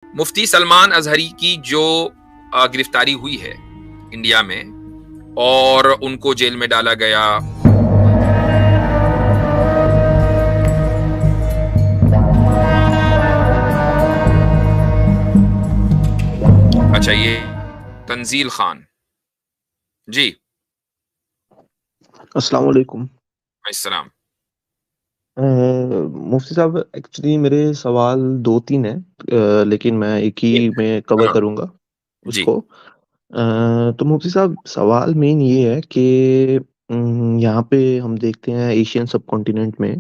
مفتی سلمان اظہری کی جو گرفتاری ہوئی ہے انڈیا میں اور ان کو جیل میں ڈالا گیا، اچھا یہ تنزیل خان جی السلام علیکم۔ السلام۔ مفتی صاحب ایکچولی میرے سوال 2-3 ہیں، لیکن میں ایک ہی میں کور کروں گا اس جی کو۔ تو مفتی صاحب سوال مین یہ ہے کہ یہاں پہ ہم دیکھتے ہیں ایشین سب کانٹیننٹ میں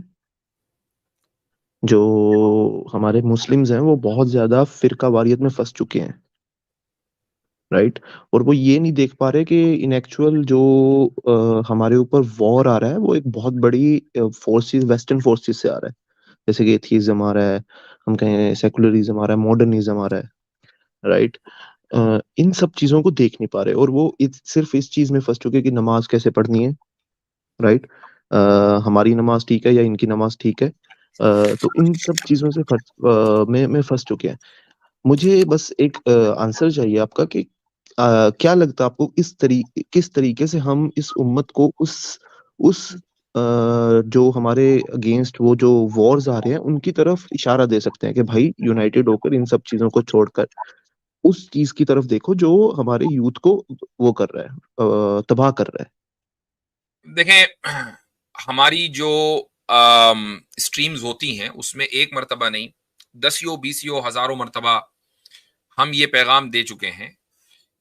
جو ہمارے مسلمز ہیں وہ بہت زیادہ فرقہ واریت میں پھنس چکے ہیں، رائٹ؟ اور وہ یہ نہیں دیکھ پا رہے کہ ان ایکچوئل جو ہمارے اوپر وار آ رہا ہے وہ ایک بہت بڑی فورسز، ویسٹرن فورسز سے آ رہا ہے، جیسے کہ ایتھیزم آ رہا ہے، ہم کہیں سیکولرزم آ رہا ہے، ماڈرنزم آ رہا ہے، رائٹ؟ ان سب چیزوں کو دیکھ نہیں پا رہے اور وہ صرف اس چیز میں پھنس چکے کہ نماز کیسے پڑھنی ہے، رائٹ؟ ہماری نماز ٹھیک ہے یا ان کی نماز ٹھیک ہے؟ تو ان سب چیزوں سے میں پھنس چکے ہیں۔ مجھے بس ایک آنسر چاہیے آپ کا کہ کیا لگتا ہے آپ کو کس طریقے سے ہم اس امت کو اس جو ہمارے اگینسٹ وہ جو وارز آ رہے ہیں ان کی طرف اشارہ دے سکتے ہیں کہ بھائی یونائٹڈ ہو کر ان سب چیزوں کو چھوڑ کر اس چیز کی طرف دیکھو جو ہمارے یوتھ کو وہ کر رہا ہے، تباہ کر رہا ہے؟ دیکھیں، ہماری جو اسٹریمز ہوتی ہیں اس میں ایک مرتبہ نہیں، دسیوں بیسیوں ہزاروں مرتبہ ہم یہ پیغام دے چکے ہیں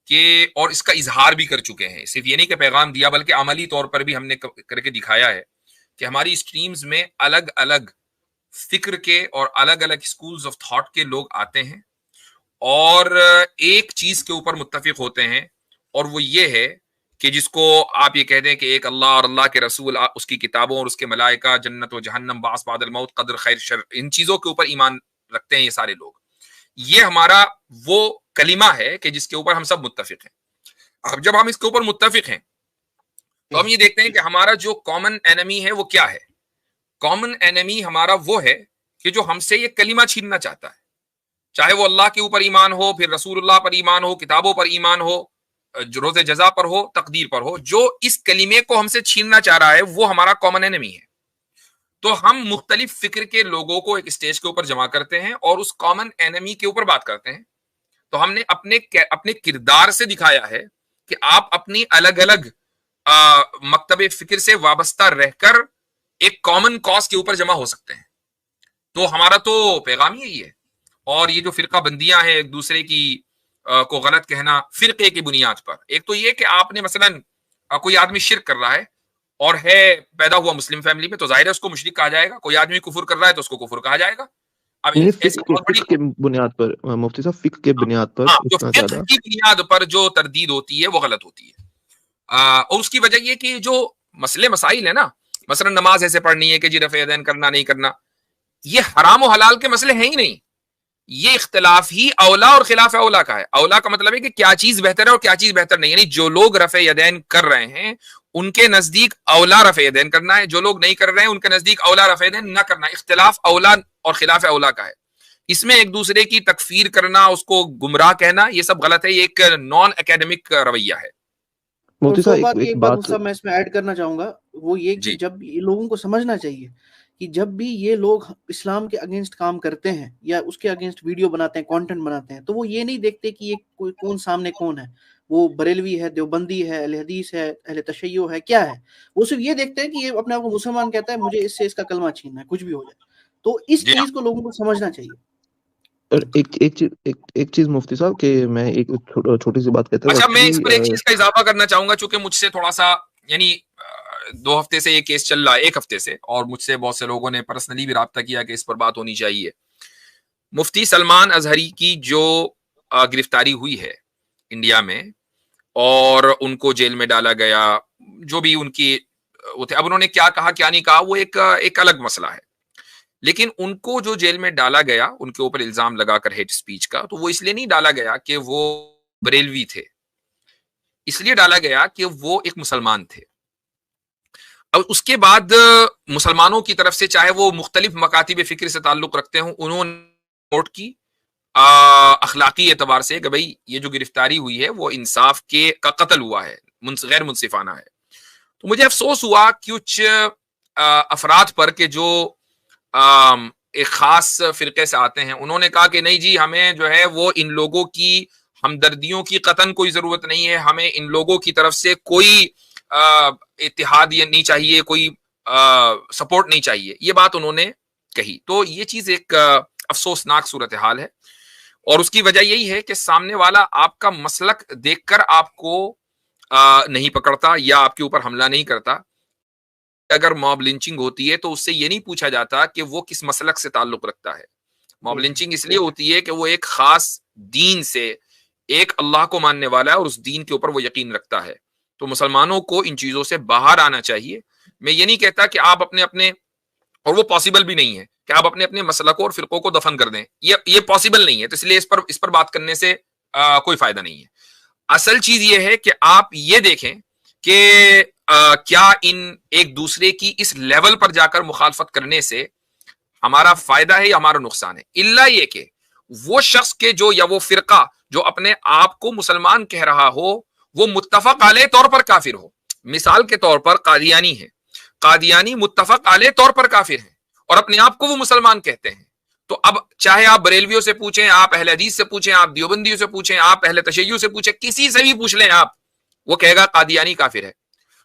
کہ، اور اس کا اظہار بھی کر چکے ہیں، صرف یہ نہیں کہ پیغام دیا بلکہ عملی طور پر بھی ہم نے کر کے دکھایا ہے کہ ہماری اسٹریمز میں الگ الگ فکر کے اور الگ الگ اسکولز آف تھاٹ کے لوگ آتے ہیں اور ایک چیز کے اوپر متفق ہوتے ہیں، اور وہ یہ ہے کہ جس کو آپ یہ کہہ دیں کہ ایک اللہ اور اللہ کے رسول، اس کی کتابوں اور اس کے ملائکہ، جنت و جہنم، بعث بعد الموت، قدر خیر شر، ان چیزوں کے اوپر ایمان رکھتے ہیں یہ سارے لوگ۔ یہ ہمارا وہ کلمہ ہے کہ جس کے اوپر ہم سب متفق ہیں۔ اب جب ہم اس کے اوپر متفق ہیں تو ہم یہ دیکھتے ہیں کہ ہمارا جو کامن اینمی ہے وہ کیا ہے۔ کامن اینمی ہمارا وہ ہے کہ جو ہم سے یہ کلمہ چھیننا چاہتا ہے، چاہے وہ اللہ کے اوپر ایمان ہو، پھر رسول اللہ پر ایمان ہو، کتابوں پر ایمان ہو، روز جزا پر ہو، تقدیر پر ہو، جو اس کلمے کو ہم سے چھیننا چاہ رہا ہے وہ ہمارا کامن اینمی ہے۔ تو ہم مختلف فکر کے لوگوں کو ایک اسٹیج کے اوپر جمع کرتے ہیں اور اس کامن اینمی کے اوپر بات کرتے ہیں۔ تو ہم نے اپنے کردار سے دکھایا ہے کہ آپ اپنی الگ الگ مکتب فکر سے وابستہ رہ کر ایک کامن کاز کے اوپر جمع ہو سکتے ہیں۔ تو ہمارا تو پیغام ہی یہی ہے۔ اور یہ جو فرقہ بندیاں ہیں، ایک دوسرے کی کو غلط کہنا فرقے کی بنیاد پر، ایک تو یہ کہ آپ نے مثلا کوئی آدمی شرک کر رہا ہے اور ہے پیدا ہوا مسلم فیملی میں، تو ظاہر ہے اس کو مشرک کہا جائے گا۔ کوئی آدمی کفر کر رہا ہے تو اس کو کفر کہا جائے گا۔ اب نہیں، ایسی بہت بڑی، فقہ کے بنیاد پر مفتی صاحب، فقہ کے بنیاد پر جو اتنا فقہ زیادہ کی بنیاد پر جو تردید ہوتی ہے وہ غلط ہوتی ہے۔ اور اس کی وجہ یہ کہ جو مسائل ہیں نا، مثلا نماز ایسے پڑھنی ہے کہ جی رفع یدین کرنا نہیں کرنا، یہ حرام و حلال کے مسئلے ہیں ہی نہیں، یہ اختلاف ہی اولا اور خلاف اولا کا ہے۔ اولا کا مطلب ہے کہ کیا چیز بہتر ہے اور کیا چیز بہتر نہیں، یعنی جو لوگ رفع یدین کر رہے ہیں ان کے نزدیک اولا رفع یدین کرنا ہے، جو لوگ نہیں کر رہے ہیں ان کے نزدیک اولا رفع یدین نہ کرنا ہے۔ اختلاف اولا اور خلاف اولا کا ہے۔ اس میں ایک دوسرے کی تکفیر کرنا، اس کو گمراہ کہنا، یہ سب غلط ہے، یہ ایک نان اکیڈمک رویہ ہے۔ اور مفتی سو صاحب بات ایک ایک بات بات صاحب میں اس میں ایڈ کرنا چاہوں گا، وہ یہ کہ جی جب لوگوں کو سمجھنا چاہیے کہ جب بھی یہ لوگ اسلام کے اگینسٹ کام کرتے ہیں یا اس کے اگینسٹ ویڈیو بناتے ہیں، کانٹینٹ بناتے ہیں، تو وہ یہ نہیں دیکھتے کہ یہ کوئی کون سامنے کون ہے، وہ بریلوی ہے، دیوبندی ہے، اہل حدیث ہے، اہل تشیع ہے، کیا ہے۔ وہ صرف یہ دیکھتے ہیں کہ یہ اپنے آپ کو مسلمان کہتا ہے، مجھے اس سے اس کا کلمہ چھیننا ہے، کچھ بھی ہو جائے۔ تو اس جی ہاں، چیز کو لوگوں کو سمجھنا چاہیے۔ اور ایک چیز مفتی صاحب کہ میں ایک چھوٹی سی بات کہتا ہوں اچھا میں اس پر ایک ایکچولی۔ چیز کا اضافہ کرنا چاہوں گا، چونکہ مجھ سے تھوڑا سا، یعنی 2 ہفتے سے یہ کیس چل رہا ہے، 1 ہفتے سے، اور مجھ سے بہت سے لوگوں نے پرسنلی بھی رابطہ کیا کہ اس پر بات ہونی چاہیے۔ مفتی سلمان اظہری کی جو گرفتاری ہوئی ہے انڈیا میں اور ان کو جیل میں ڈالا گیا، جو بھی ان کی وہ تھے، اب انہوں نے کیا کہا کیا نہیں کہا وہ ایک الگ مسئلہ ہے، لیکن ان کو جو جیل میں ڈالا گیا، ان کے اوپر الزام لگا کر ہیٹ اسپیچ کا، تو وہ اس لیے نہیں ڈالا گیا کہ وہ بریلوی تھے، اس لیے ڈالا گیا کہ وہ ایک مسلمان تھے۔ اب اس کے بعد مسلمانوں کی طرف سے، چاہے وہ مختلف مکاتب فکر سے تعلق رکھتے ہوں، انہوں نے سپورٹ کی، اخلاقی اعتبار سے کہ بھائی یہ جو گرفتاری ہوئی ہے وہ انصاف کا قتل ہوا ہے، غیر منصفانہ ہے. تو مجھے افسوس ہوا کچھ افراد پر کہ جو ایک خاص فرقے سے آتے ہیں. انہوں نے کہا کہ نہیں جی ہمیں جو ہے وہ ان لوگوں کی ہمدردیوں کی قطعاً کوئی ضرورت نہیں ہے، ہمیں ان لوگوں کی طرف سے کوئی اتحاد نہیں چاہیے، کوئی سپورٹ نہیں چاہیے. یہ بات انہوں نے کہی. تو یہ چیز ایک افسوسناک صورتحال ہے، اور اس کی وجہ یہی ہے کہ سامنے والا آپ کا مسلک دیکھ کر آپ کو نہیں پکڑتا یا آپ کے اوپر حملہ نہیں کرتا. اگر موب لنچنگ ہوتی ہے تو اس سے یہ نہیں پوچھا جاتا کہ وہ کس مسلک سے تعلق رکھتا ہے. موب لنچنگ اس لیے ہوتی ہے کہ وہ ایک خاص دین سے، ایک اللہ کو ماننے والا ہے اور اس دین کے اوپر وہ یقین رکھتا ہے. تو مسلمانوں کو ان چیزوں سے باہر آنا چاہیے. میں یہ نہیں کہتا کہ آپ اپنے اور وہ پاسبل بھی نہیں ہے کہ آپ اپنے مسلکوں اور فرقوں کو دفن کر دیں، یہ پاسبل نہیں ہے. تو اس لیے اس پر بات کرنے سے کوئی فائدہ نہیں ہے. اصل چیز یہ ہے کہ آپ یہ دیکھیں کہ کیا ان ایک دوسرے کی اس لیول پر جا کر مخالفت کرنے سے ہمارا فائدہ ہے یا ہمارا نقصان ہے. الا یہ کہ وہ شخص کے جو یا وہ فرقہ جو اپنے آپ کو مسلمان کہہ رہا ہو وہ متفق علیہ طور پر کافر ہو. مثال کے طور پر قادیانی ہے، قادیانی متفق علیہ طور پر کافر ہیں اور اپنے آپ کو وہ مسلمان کہتے ہیں. تو اب چاہے آپ بریلویوں سے پوچھیں، آپ اہل حدیث سے پوچھیں، آپ دیوبندیوں سے پوچھیں، آپ اہل تشیع سے پوچھیں، کسی سے بھی پوچھ لیں آپ، وہ کہے گا قادیانی کافر ہے.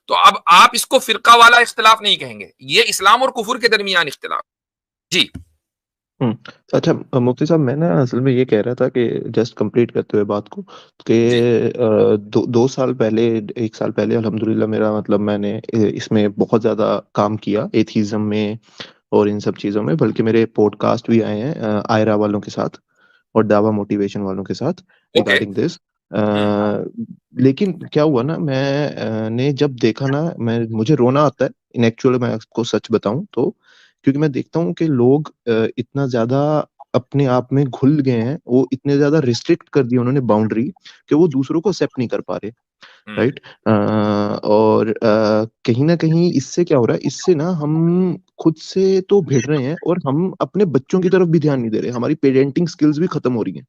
تو اب آپ اس کو فرقہ والا اختلاف نہیں کہیں گے، یہ اسلام اور کفر کے درمیان اختلاف. جی اچھا مفتی صاحب، میں نا اصل میں یہ کہہ رہا تھا کہ جسٹ کمپلیٹ کرتے ہوئے بات کو کہ 2 سال پہلے 1 سال پہلے الحمدللہ میرا مطلب میں نے اس میں بہت زیادہ کام کیا ایتھیزم میں اور ان سب چیزوں میں، بلکہ میرے پوڈ کاسٹ بھی آئے ہیں آئرا والوں کے ساتھ اور دعویٰ موٹیویشن والوں کے ساتھ ریگارڈنگ دس. لیکن کیا ہوا نا، میں نے جب دیکھا نا، مجھے رونا آتا ہے ان ایکچوئل، میں آپ کو سچ بتاؤں تو، کیونکہ میں دیکھتا ہوں کہ لوگ اتنا زیادہ اپنے آپ میں گھل گئے ہیں، وہ اتنے زیادہ ریسٹرکٹ کر دی انہوں نے باؤنڈری کہ وہ دوسروں کو ایکسیپٹ نہیں کر پا رہے. رائٹ. اور کہیں نہ کہیں اس سے کیا ہو رہا ہے، اس سے نا ہم خود سے تو بھیڑ رہے ہیں اور ہم اپنے بچوں کی طرف بھی دھیان نہیں دے رہے. ہماری پیرنٹنگ سکلز بھی ختم ہو رہی ہیں.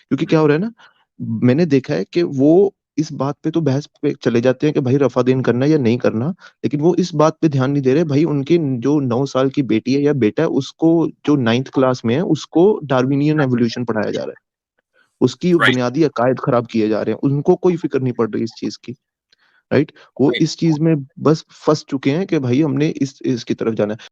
کیونکہ کیا ہو رہا ہے نا، میں نے دیکھا ہے کہ وہ اس بات پہ تو بحث پہ چلے جاتے ہیں کہ بھائی رفع دین کرنا یا نہیں کرنا، لیکن وہ اس بات پہ دھیان نہیں دے رہے بھائی ان کی جو 9 سال کی بیٹی ہے یا بیٹا ہے، اس کو جو 9th کلاس میں ہے اس کو ڈارونین ایوولوشن پڑھایا جا رہا ہے، اس کی بنیادی عقائد خراب کیے جا رہے ہیں، ان کو کوئی فکر نہیں پڑ رہی اس چیز کی. رائٹ. وہ اس چیز میں بس پھنس چکے ہیں کہ بھائی ہم نے اس کی طرف جانا ہے.